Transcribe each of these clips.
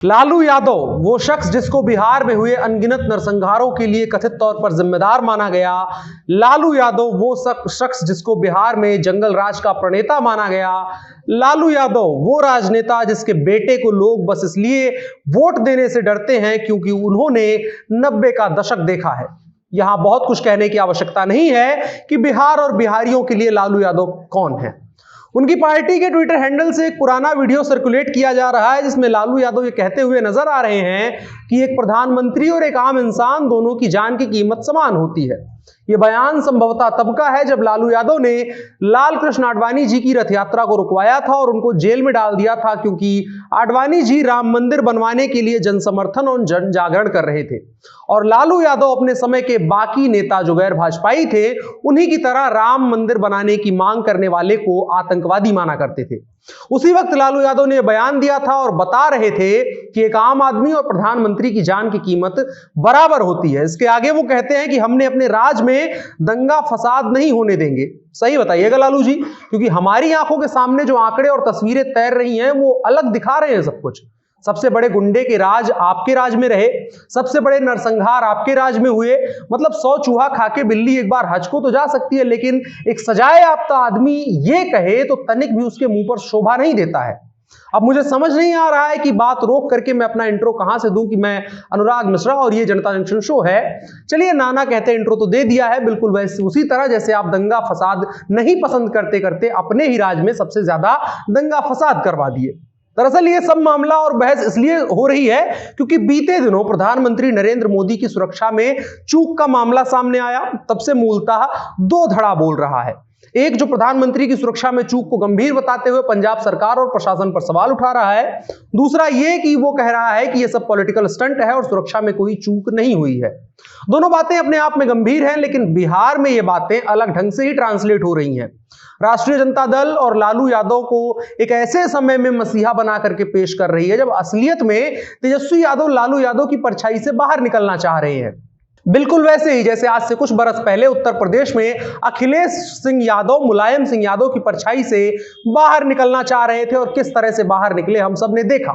लालू यादव वो शख्स जिसको बिहार में हुए अनगिनत नरसंहारों के लिए कथित तौर पर जिम्मेदार माना गया। लालू यादव वो शख्स जिसको बिहार में जंगल राज का प्रणेता माना गया। लालू यादव वो राजनेता जिसके बेटे को लोग बस इसलिए वोट देने से डरते हैं क्योंकि उन्होंने 90 का दशक देखा है। यहां बहुत कुछ कहने की आवश्यकता नहीं है कि बिहार और बिहारियों के लिए लालू यादव कौन है। उनकी पार्टी के ट्विटर हैंडल से एक पुराना वीडियो सर्कुलेट किया जा रहा है जिसमें लालू यादव ये कहते हुए नजर आ रहे हैं कि एक प्रधानमंत्री और एक आम इंसान दोनों की जान की कीमत समान होती है। यह बयान संभवतः तब का है जब लालू यादव ने लाल कृष्ण आडवाणी जी की रथ यात्रा को रुकवाया था और उनको जेल में डाल दिया था क्योंकि आडवाणी जी राम मंदिर बनवाने के लिए जन समर्थन और जन जागरण कर रहे थे और लालू यादव अपने समय के बाकी नेता जो गैर भाजपाई थे उन्हीं की तरह राम मंदिर बनाने की मांग करने वाले को आतंकवादी माना करते थे। उसी वक्त लालू यादव ने बयान दिया था और बता रहे थे कि एक आम आदमी और प्रधानमंत्री की जान की कीमत बराबर होती है। इसके आगे वो कहते हैं कि हमने अपने राज में दंगा फसाद नहीं होने देंगे। सही बताइएगा लालू जी, क्योंकि हमारी आंखों के सामने जो आंकड़े और तस्वीरें तैर रही हैं वो अलग दिखा रहे हैं सब कुछ। सबसे बड़े गुंडे के राज आपके राज में रहे, सबसे बड़े नरसंहार आपके राज में हुए। मतलब 100 चूहा खा के बिल्ली एक बार हज को तो जा सकती है, लेकिन एक सजाए याफ्ता आदमी ये कहे तो तनिक भी उसके मुंह पर शोभा नहीं देता है। अब मुझे समझ नहीं आ रहा है कि बात रोक करके मैं अपना इंट्रो कहां से दूं कि मैं अनुराग मिश्रा और ये जनता जंक्शन शो है। चलिए नाना कहते इंट्रो तो दे दिया है, बिल्कुल वैसे उसी तरह जैसे आप दंगा फसाद नहीं पसंद करते करते अपने ही राज में सबसे ज्यादा दंगा फसाद करवा दिए। दरअसल ये सब मामला और बहस इसलिए हो रही है क्योंकि बीते दिनों प्रधानमंत्री नरेंद्र मोदी की सुरक्षा में चूक का मामला सामने आया। तब से मूलतः दो धड़ा बोल रहा है। एक जो प्रधानमंत्री की सुरक्षा में चूक को गंभीर बताते हुए पंजाब सरकार और प्रशासन पर सवाल उठा रहा है। दूसरा ये कि वो कह रहा है कि ये सब पॉलिटिकल स्टंट है और सुरक्षा में कोई चूक नहीं हुई है। दोनों बातें अपने आप में गंभीर हैं, लेकिन बिहार में ये बातें अलग ढंग से ही ट्रांसलेट हो रही हैं। राष्ट्रीय जनता दल और लालू यादव को एक ऐसे समय में मसीहा बना करके पेश कर रही है जब असलियत में तेजस्वी यादव लालू यादव की परछाई से बाहर निकलना चाह रहे हैं। बिल्कुल वैसे ही जैसे आज से कुछ बरस पहले उत्तर प्रदेश में अखिलेश सिंह यादव मुलायम सिंह यादव की परछाई से बाहर निकलना चाह रहे थे और किस तरह से बाहर निकले हम सब ने देखा।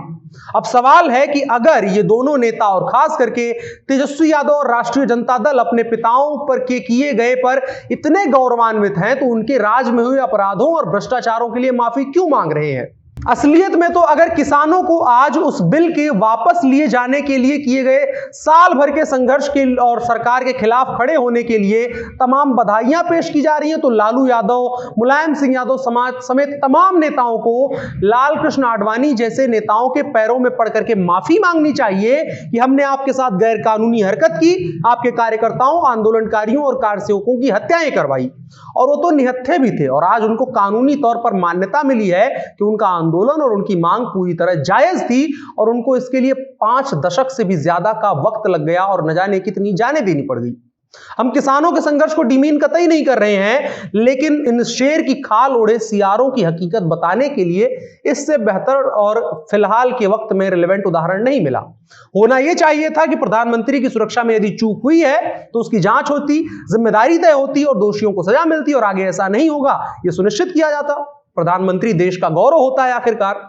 अब सवाल है कि अगर ये दोनों नेता और खास करके तेजस्वी यादव और राष्ट्रीय जनता दल अपने पिताओं पर के किए गए पर इतने गौरवान्वित हैं तो उनके राज में हुए अपराधों और भ्रष्टाचारों के लिए माफी क्यों मांग रहे हैं। असलियत में तो अगर किसानों को आज उस बिल के वापस लिए जाने के लिए किए गए साल भर के संघर्ष के और सरकार के खिलाफ खड़े होने के लिए तमाम बधाइयां पेश की जा रही हैं तो लालू यादव मुलायम सिंह यादव समाज समेत तमाम नेताओं को लाल कृष्ण आडवाणी जैसे नेताओं के पैरों में पड़ करके माफी मांगनी चाहिए कि हमने आपके साथ गैर कानूनी हरकत की, आपके कार्यकर्ताओं आंदोलनकारियों और कार्यसेवकों की हत्याएं करवाई और वो तो निहत्थे भी थे और आज उनको कानूनी तौर पर मान्यता मिली है कि उनका आंदोलन और उनकी मांग पूरी तरह जायज थी और उनको इसके लिए 5 दशक से भी ज्यादा का वक्त लग गया और न जाने कितनी जानें देनी पड़ गई। हम किसानों के संघर्ष को डिमीन कतई नहीं कर रहे हैं, लेकिन इन शेर की खाल ओढ़े सियारों की हकीकत बताने के लिए इससे बेहतर और फिलहाल के वक्त में रिलेवेंट उदाहरण नहीं मिला। होना यह चाहिए था कि प्रधानमंत्री की सुरक्षा में यदि चूक हुई है तो उसकी जांच होती, जिम्मेदारी तय होती और दोषियों को सजा मिलती और आगे ऐसा नहीं होगा यह सुनिश्चित किया जाता। प्रधानमंत्री देश का गौरव होता है। आखिरकार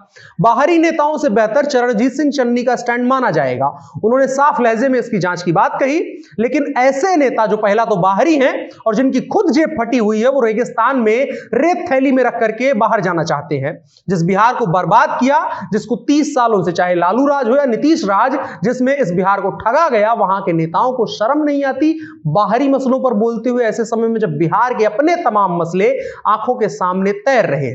बाहरी नेताओं से बेहतर चरणजीत सिंह चन्नी का स्टैंड माना जाएगा। उन्होंने साफ लहजे में इसकी जांच की बात कही, लेकिन ऐसे नेता जो पहला तो बाहरी हैं और जिनकी खुद जेब फटी हुई है वो रेगिस्तान में रेत थैली में रख करके बाहर जाना चाहते हैं। जिस बिहार को बर्बाद किया, जिसको 30 सालों से चाहे लालू राज हो या नीतीश राज, जिसमें इस बिहार को ठगा गया, वहां के नेताओं को शर्म नहीं आती बाहरी मसलों पर बोलते हुए ऐसे समय में जब बिहार के अपने तमाम मसले आंखों के सामने तैर रहे हैं।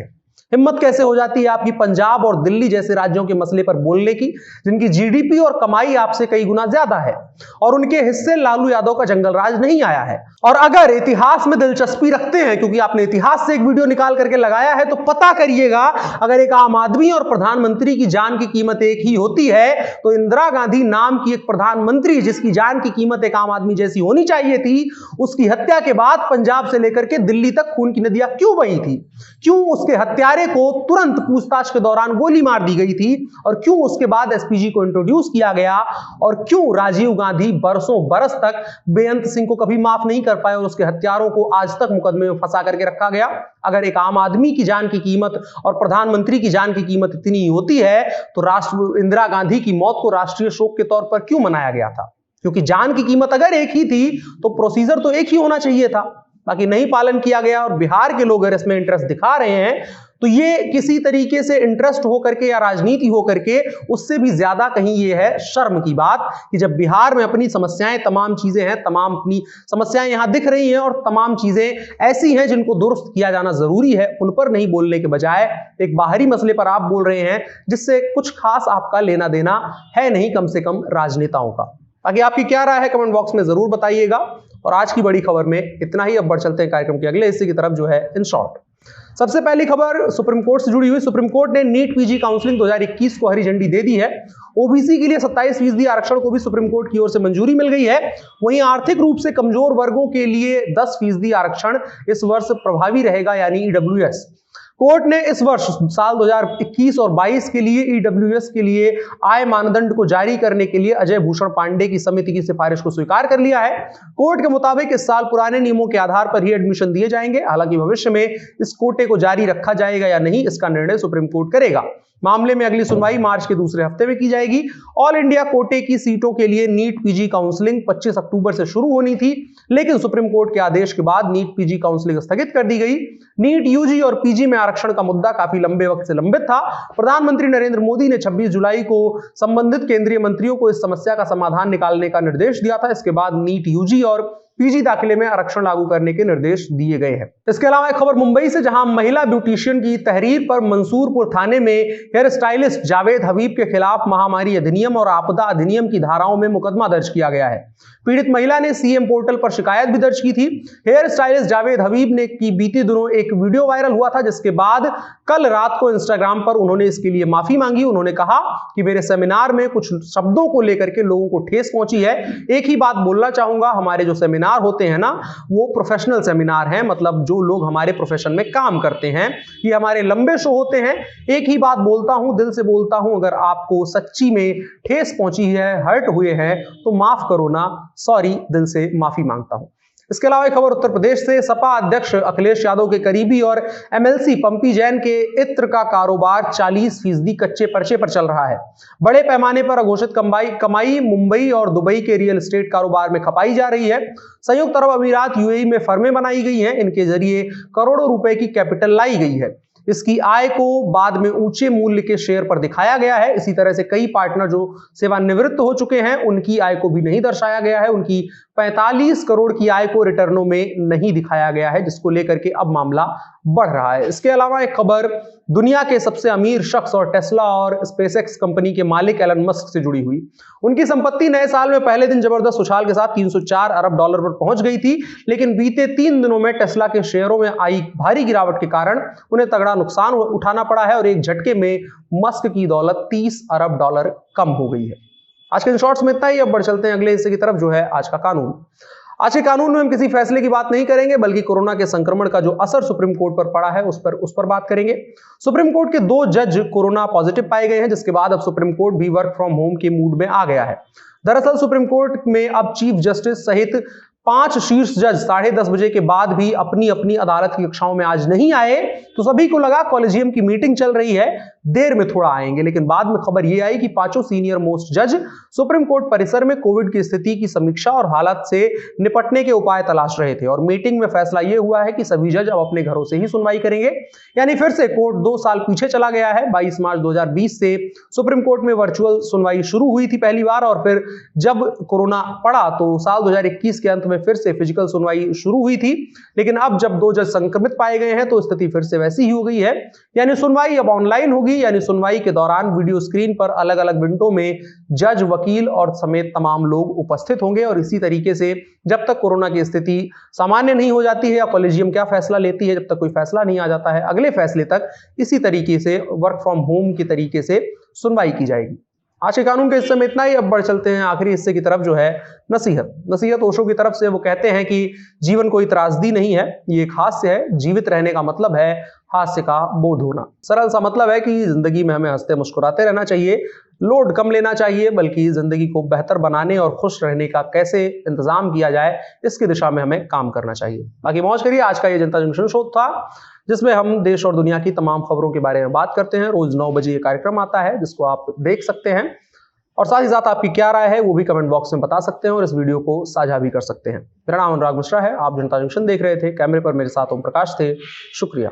हिम्मत कैसे हो जाती है आपकी पंजाब और दिल्ली जैसे राज्यों के मसले पर बोलने की, जिनकी जीडीपी और कमाई आपसे कई गुना ज्यादा है और उनके हिस्से लालू यादव का जंगल राज नहीं आया है। और अगर इतिहास में दिलचस्पी रखते हैं, क्योंकि आपने इतिहास से एक वीडियो निकाल करके लगाया है, तो पता करिएगा अगर एक आम आदमी और प्रधानमंत्री की जान की कीमत एक ही होती है तो इंदिरा गांधी नाम की एक प्रधानमंत्री जिसकी जान की कीमत एक आम आदमी जैसी होनी चाहिए थी, उसकी हत्या के बाद पंजाब से लेकर के दिल्ली तक खून की नदियां क्यों बही थी? क्यों उसके हत्यारे हजारे को तुरंत पूछताछ के दौरान गोली मार दी गई थी, और क्यों उसके बाद एसपीजी को इंट्रोड्यूस किया गया, और क्यों राजीव गांधी बरसों बरस तक बेअंत सिंह को कभी माफ नहीं कर पाए और उसके हत्यारों को आज तक मुकदमे में फंसा करके रखा गया। अगर एक आम आदमी की जान की कीमत और प्रधानमंत्री की जान की कीमत इतनी होती है तो इंदिरा गांधी की मौत को राष्ट्रीय शोक के तौर पर क्यों मनाया गया था? क्योंकि जान की कीमत अगर एक ही थी तो प्रोसीजर तो एक ही होना चाहिए था, बाकी नहीं पालन किया गया। और बिहार के लोग अगर इसमें इंटरेस्ट दिखा रहे हैं तो ये किसी तरीके से इंटरेस्ट हो करके या राजनीति हो करके, उससे भी ज्यादा कहीं ये है शर्म की बात कि जब बिहार में अपनी समस्याएं, तमाम चीजें हैं, तमाम अपनी समस्याएं यहां दिख रही हैं और तमाम चीजें ऐसी हैं जिनको दुरुस्त किया जाना जरूरी है, उन पर नहीं बोलने के बजाय एक बाहरी मसले पर आप बोल रहे हैं जिससे कुछ खास आपका लेना देना है नहीं, कम से कम राजनेताओं का। बाकी आपकी क्या राय है कमेंट बॉक्स में जरूर बताइएगा। और आज की बड़ी खबर में इतना ही। अब बढ़ चलते हैं कार्यक्रम के अगले हिस्से की तरफ, जो है इन शॉर्ट। सबसे पहली खबर सुप्रीम कोर्ट से जुड़ी हुई। सुप्रीम कोर्ट ने नीट पीजी काउंसलिंग 2021 को हरी झंडी दे दी है। ओबीसी के लिए 27% आरक्षण को भी सुप्रीम कोर्ट की ओर से मंजूरी मिल गई है। वहीं आर्थिक रूप से कमजोर वर्गों के लिए 10% आरक्षण इस वर्ष प्रभावी रहेगा, यानी ईडब्ल्यूएस। कोर्ट ने इस वर्ष साल 2021 और 22 के लिए ईडब्ल्यूएस के लिए आय मानदंड को जारी करने के लिए अजय भूषण पांडे की समिति की सिफारिश को स्वीकार कर लिया है। कोर्ट के मुताबिक इस साल पुराने नियमों के आधार पर ही एडमिशन दिए जाएंगे। हालांकि भविष्य में इस कोटे को जारी रखा जाएगा या नहीं, इसका निर्णय सुप्रीम कोर्ट करेगा। मामले में अगली सुनवाई मार्च के दूसरे हफ्ते में की जाएगी। ऑल इंडिया कोटे की सीटों के लिए नीट पीजी काउंसलिंग 25 अक्टूबर से शुरू होनी थी, लेकिन सुप्रीम कोर्ट के आदेश के बाद नीट पीजी काउंसलिंग स्थगित कर दी गई। नीट यूजी और पीजी में आरक्षण का मुद्दा काफी लंबे वक्त से लंबित था। प्रधानमंत्री नरेंद्र मोदी ने 26 जुलाई को संबंधित केंद्रीय मंत्रियों को इस समस्या का समाधान निकालने का निर्देश दिया था। इसके बाद नीट यूजी और पीजी दाखिले में आरक्षण लागू करने के निर्देश दिए गए हैं। इसके अलावा एक खबर मुंबई से, जहां महिला ब्यूटिशियन की तहरीर पर मंसूरपुर थाने में हेयर स्टाइलिस्ट जावेद हबीब के खिलाफ महामारी अधिनियम और आपदा अधिनियम की धाराओं में मुकदमा दर्ज किया गया है। पीड़ित महिला ने सीएम पोर्टल पर शिकायत भी दर्ज की थी। हेयर स्टाइलिस्ट जावेद हबीब ने की बीते दिनों एक वीडियो वायरल हुआ था, जिसके बाद कल रात को इंस्टाग्राम पर उन्होंने इसके लिए माफी मांगी। उन्होंने कहा कि मेरे सेमिनार में कुछ शब्दों को लेकर के लोगों को ठेस पहुंची है। एक ही बात बोलना चाहूंगा, हमारे जो सेमिनार होते हैं ना, वो प्रोफेशनल सेमिनार हैं, मतलब जो लोग हमारे प्रोफेशन में काम करते हैं, ये हमारे लंबे शो होते हैं। एक ही बात बोलता हूं, दिल से बोलता हूं, अगर आपको सच्ची में ठेस पहुंची है, हर्ट हुए हैं, तो माफ करो ना, सॉरी, दिल से माफी मांगता हूं। इसके अलावा एक खबर उत्तर प्रदेश से, सपा अध्यक्ष अखिलेश यादव के करीबी और एमएलसी पंपी जैन के इत्र का कारोबार 40% कच्चे पर्चे पर चल रहा है। बड़े पैमाने पर अघोषित कमाई मुंबई और दुबई के रियल एस्टेट कारोबार में खपाई जा रही है। संयुक्त अरब अमीरात यूएई में फर्में बनाई गई हैं, इनके जरिए करोड़ों रुपए की कैपिटल लाई गई है। इसकी आय को बाद में ऊंचे मूल्य के शेयर पर दिखाया गया है। इसी तरह से कई पार्टनर जो सेवानिवृत्त हो चुके हैं, उनकी आय को भी नहीं दर्शाया गया है। उनकी 45 करोड़ की आय को रिटर्नों में नहीं दिखाया गया है, जिसको लेकर के अब मामला बढ़ रहा है। इसके अलावा एक खबर दुनिया के सबसे अमीर शख्स और टेस्ला और स्पेसएक्स कंपनी के मालिक एलन मस्क से जुड़ी हुई। उनकी संपत्ति नए साल में पहले दिन जबरदस्त उछाल के साथ 304 अरब डॉलर पर पहुंच गई थी, लेकिन बीते 3 दिनों में टेस्ला के शेयरों में आई भारी गिरावट के कारण उन्हें तगड़ा नुकसान उठाना पड़ा है और एक झटके में मस्क की दौलत 30 अरब डॉलर कम हो गई है। आज के इन शॉर्ट्स में इतना ही। अब बढ़ चलते हैं अगले हिस्से की तरफ, जो है आज का कानून। आज के कानून में हम किसी फैसले की बात नहीं करेंगे, बल्कि कोरोना के संक्रमण का जो असर सुप्रीम कोर्ट पर पड़ा है उस पर बात करेंगे। सुप्रीम कोर्ट के 2 जज कोरोना पॉजिटिव पाए गए हैं, जिसके बाद अब सुप्रीम कोर्ट भी वर्क फ्रॉम होम के मूड में आ गया है। दरअसल सुप्रीम कोर्ट में अब चीफ जस्टिस सहित 5 शीर्ष जज 10:30 बजे के बाद भी अपनी अपनी अदालत की कक्षाओं में आज नहीं आए, तो सभी को लगा कॉलेजियम की मीटिंग चल रही है, देर में थोड़ा आएंगे। लेकिन बाद में खबर यह आई कि 5 सीनियर मोस्ट जज सुप्रीम कोर्ट परिसर में कोविड की स्थिति की समीक्षा और हालात से निपटने के उपाय तलाश रहे थे, और मीटिंग में फैसला यह हुआ है कि सभी जज अब अपने घरों से ही सुनवाई करेंगे। यानी फिर से कोर्ट 2 साल पीछे चला गया है। 22 मार्च 2020 से सुप्रीम कोर्ट में वर्चुअल सुनवाई शुरू हुई थी पहली बार, और फिर जब कोरोना पड़ा तो साल 2021 के अंत में फिर से फिजिकल सुनवाई शुरू हुई थी। लेकिन अब जब 2 जज संक्रमित पाए गए हैं तो स्थिति फिर से वैसी ही हो गई है। यानी सुनवाई अब ऑनलाइन होगी, यानी सुनवाई के दौरान वीडियो स्क्रीन पर अलग अलग विंडो में जज, वकील और समेत तमाम लोग उपस्थित होंगे। और इसी तरीके से जब तक कोरोना की स्थिति सामान्य नहीं हो जाती है, या कॉलेजियम क्या फैसला लेती है, जब तक कोई फैसला नहीं आ जाता है अगले फैसले तक, इसी तरीके से वर्क फ्रॉम होम के तरीके से सुनवाई की जाएगी। आज के कानून के हिस्से में इतना ही। अब बढ़ चलते हैं आखिरी हिस्से की तरफ, जो है नसीहत ओशो की तरफ से। वो कहते हैं कि जीवन कोई त्रासदी नहीं है, ये एक हास्य है। जीवित रहने का मतलब है हास्य का बोध होना। सरल सा मतलब है कि जिंदगी में हमें हंसते मुस्कुराते रहना चाहिए, लोड कम लेना चाहिए, बल्कि जिंदगी को बेहतर बनाने और खुश रहने का कैसे इंतजाम किया जाए इसकी दिशा में हमें काम करना चाहिए। बाकी मौज करिए। आज का ये जनता जंक्शन शो था, जिसमें हम देश और दुनिया की तमाम खबरों के बारे में बात करते हैं। रोज 9 बजे ये कार्यक्रम आता है, जिसको आप देख सकते हैं। और साथ ही साथ आपकी क्या राय है वो भी कमेंट बॉक्स में बता सकते हैं और इस वीडियो को साझा भी कर सकते हैं। मेरा नाम अनुराग मिश्रा है, आप जनता जंक्शन देख रहे थे। कैमरे पर मेरे साथ ओम प्रकाश थे। शुक्रिया।